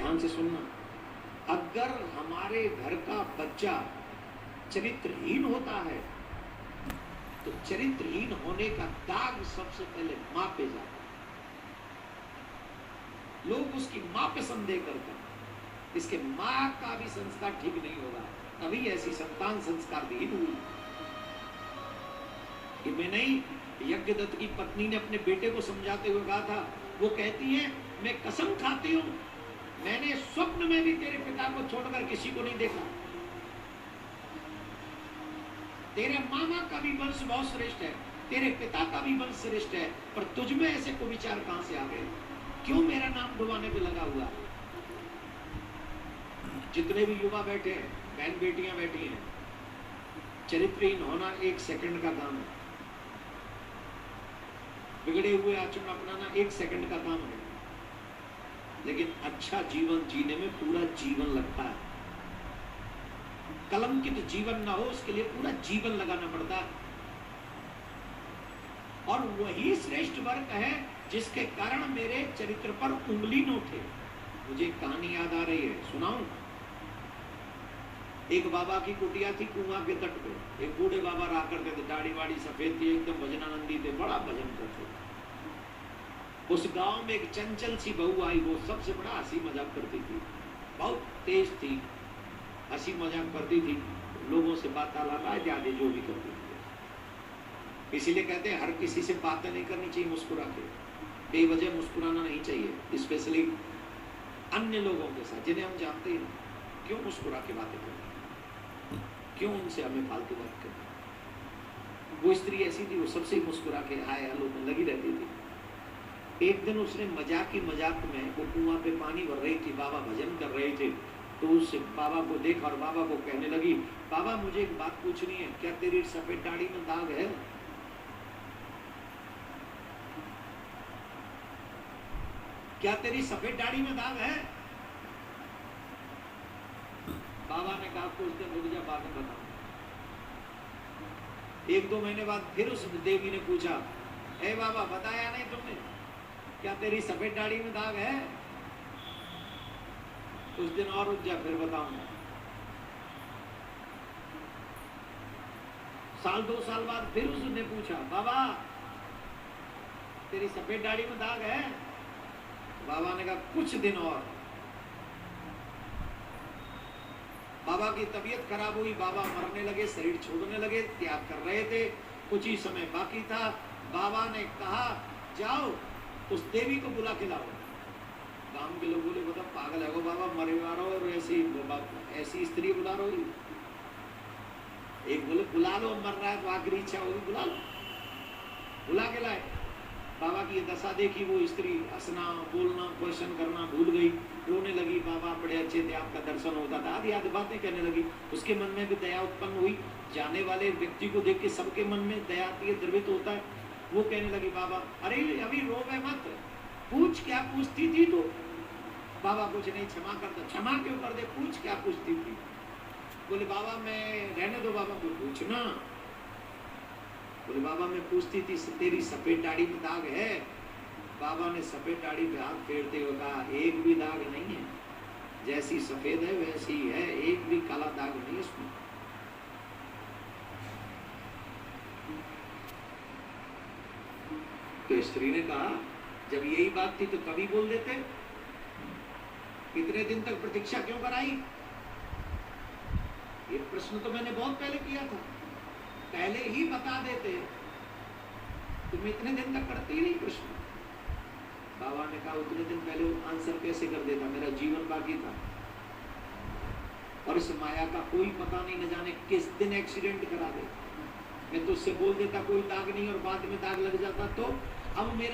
ध्यान से सुनना, अगर हमारे घर का बच्चा चरित्रहीन होता है तो चरित्रहीन होने का दाग सबसे पहले मां पे जाता है। लोग उसकी मां पे संदेह करते हैं, इसके मां का भी संस्कार ठीक नहीं होगा, तभी ऐसी संतान संस्कारहीन हुई। मैं नहीं, यज्ञदत्त की पत्नी ने अपने बेटे को समझाते हुए कहा था, वो कहती है मैं कसम खाती हूं मैंने स्वप्न में भी तेरे पिता को छोड़कर किसी को नहीं देखा। तेरे मामा का भी वंश बहुत श्रेष्ठ है, तेरे पिता का भी वंश श्रेष्ठ है, पर तुझ में ऐसे को विचार कहां से आ गए? क्यों मेरा नाम डुबाने पे लगा हुआ? जितने भी युवा बैठे हैं, बहन बेटियां बैठी हैं, चरित्रहीन होना 1 सेकंड का काम है। बिगड़े हुए आचरण अपनाना 1 सेकंड का काम है, लेकिन अच्छा जीवन जीने में पूरा जीवन लगता है। कलंकित जीवन ना हो उसके लिए पूरा जीवन लगाना पड़ता है, और वही श्रेष्ठ वर्ग है जिसके कारण मेरे चरित्र पर उंगली न उठे। मुझे एक कहानी याद आ रही है, सुनाऊं? एक बाबा की कुटिया थी कुआं के तट पे। एक बूढ़े बाबा रहा करते थे, दाढ़ी वाड़ी सफेद थी, एकदम भजनानंदी थे, बड़ा भजन करते थे। उस गांव में एक चंचल सी बहू आई, वो सबसे बड़ा हंसी मजाक करती थी, बहुत तेज थी, हंसी मजाक करती थी, लोगों से वार्तालाप आदि जो भी करती थी। इसीलिए कहते हैं हर किसी से बातें नहीं करनी चाहिए मुस्कुरा के, बेवजह मुस्कुराना नहीं चाहिए, स्पेशली अन्य लोगों के साथ जिन्हें हम जानते हैं। क्यों मुस्कुरा के बातें करते, क्यों उनसे हमें फालतू बात करनी? वो स्त्री ऐसी थी, वो सबसे मुस्कुरा के हाय हेलो में लगी रहती थी। एक दिन उसने मजाक में, वो कुआं पे पानी भर रही थी, बाबा भजन कर रहे थे, तो उस बाबा को देखा और बाबा को कहने लगी, बाबा मुझे एक बात पूछनी है, क्या तेरी सफेद दाढ़ी में दाग है? क्या तेरी सफेद दाढ़ी में दाग है? बाबा ने कहा कुछ दिन रुक जा, बाद में बताऊं। 1-2 महीने बाद फिर उस देवी ने पूछा, ए बाबा बताया नहीं तुमने, क्या तेरी सफेद दाढ़ी में दाग है? कुछ दिन और रुक जा, फिर बताऊंगा। 1-2 साल बाद फिर उसने पूछा, बाबा तेरी सफेद दाढ़ी में दाग है? बाबा ने कहा कुछ दिन और। बाबा की तबीयत खराब हुई, बाबा मरने लगे, शरीर छोड़ने लगे, त्याग कर रहे थे, कुछ ही समय बाकी था। बाबा ने कहा जाओ उस देवी को बुला के लाओ। गांव के लोग बोले बता पागल है वो बाबा, मरे वाला और ऐसी स्त्री बुला रहे हो? एक बोले बुला लो, मर रहा है तो आखिरी इच्छा होगी, बुला लो। बुला के लाए। बाबा की ये दशा देखी, वो स्त्री हंसना बोलना क्वेश्चन करना भूल गई, रोने लगी। बाबा बड़े अच्छे थे, आपका दर्शन होता था, आदि आदि बातें कहने लगी। उसके मन में भी दया उत्पन्न हुई, जाने वाले व्यक्ति को देख के सबके मन में दया आती है, द्रवित होता है। वो कहने लगी बाबा अरे अभी रोवे मत, पूछ क्या पूछती थी? तो बाबा कुछ नहीं, क्षमा कर दो। क्षमा क्यों कर दे, पूछ क्या पूछती थी? बोले बाबा मैं रहने दो, बाबा को पूछना। बोले बाबा मैं पूछती थी तेरी सफेद दाढ़ी में दाग है? बाबा ने सफेद दाढ़ी पे हाथ फेरते हुए कहा एक भी दाग नहीं है, जैसी सफेद है वैसी ही है, एक भी काला दाग नहीं इसमें। तो स्त्री ने कहा जब यही बात थी तो कभी बोल देते, इतने दिन तक प्रतीक्षा क्यों कराई? ये प्रश्न तो मैंने बहुत पहले किया था, पहले ही बता देते, तुम इतने दिन तक करती ही नहीं प्रश्न। बाबा ने कहा उतने दिन पहले आंसर कैसे कर देता, मेरा जीवन बाकी था, और इस माया का कोई पता नहीं, न जाने किस दिन एक्सीडेंट करा दे। मैं तो उससे बोल देता कोई दाग नहीं और बाद में दाग लग जाता, तो अब मेरा